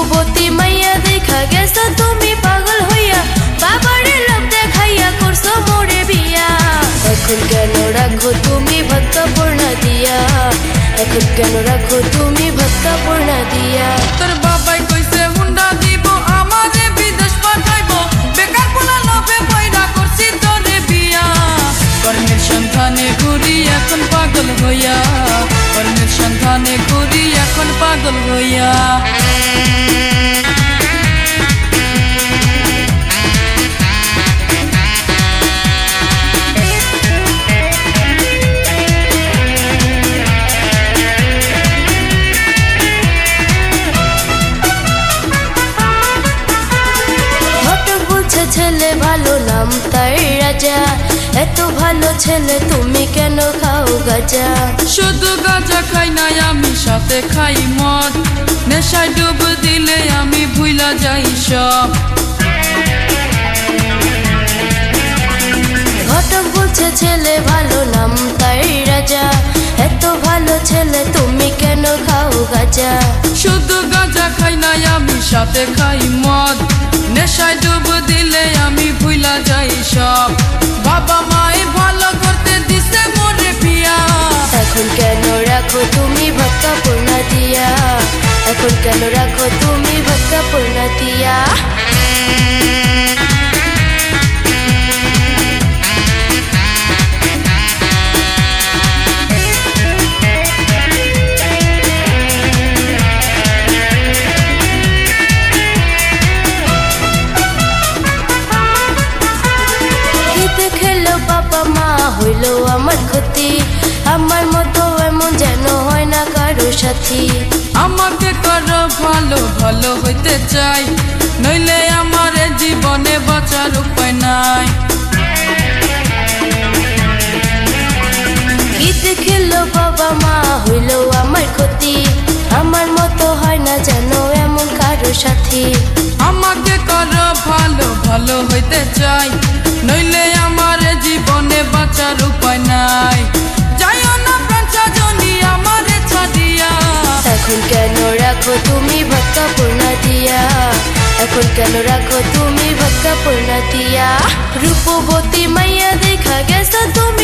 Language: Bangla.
রূপবতী মাইয়া দেখা গেছো তুমি পাগল হইয়া, বাবারে লোভ দেখাইয়া করছো মোরে বিয়া। এখন কেন রাখো তুমি ভক্ত পূর্ণা দিয়া, এখন কেন রাখো তুমি ভক্ত পূর্ণা দিয়া। তোর বাবাই কইছে হুন্ডা দিব আমারে বিদেশ পাঠাইবো, বেকার পোলা লোভে পয়রা করছি তোরে বিয়া। কর্মের সন্ধানে ঘুরি এখন পাগল হইয়া, কর্মের সন্ধানে ঘুরি এখন পাগল হইয়া। ছেলে ভালো নাম তাই রাজা, এত ভালো ছেলে তুমি কেন খাও গাজা? শুধু গাজা খাই না আমি সাথে খাই মদ, নেশায় ডুব দিলে আমি ভুইলা যাই সব। ঘটক বলছে ছেলে ভালো নাম তাই রাজা, এত ভালো ছেলে তুমি কেন খাও গাজা? শুধু গাজা খাই না আমি সাথে খাই মদ, নেশায় ডুব দিলে আমি ভুইলা যাই সব। বাবা মাই ভালো করতে দিছে মোরে বিয়া, এখন কেন রাখো তুমি ভক্ত পূর্ণা দিয়া, এখন কেন রাখো তুমি ভক্ত পূর্ণা দিয়া। বাবা মা হইল আমার ক্ষতি, আমার মতো এমন যেন হয় না কারো সাথী। আমাকে করো ভালো ভালো হইতে চাই, নইলে আমার জীবনে বাঁচার উপায় নাই। কি দেখলো বাবা মা হইল আমার ক্ষতি, আমার মতো হয় না যেন এমন কারো সাথী। আমাকে করো ভালো ভালো হইতে চাই, নইলে আমার জীবনে বাঁচার উপায় নাই। যাইও না প্রাণ সাজনি আমারে ছাড়িয়া, এখন কেন রাখো তুমি ভক্ত পূর্ণা দিয়া, এখন কেন রাখো তুমি ভক্ত পূর্ণা দিয়া। রূপবতী মাইয়া দেখা গেছো তুমি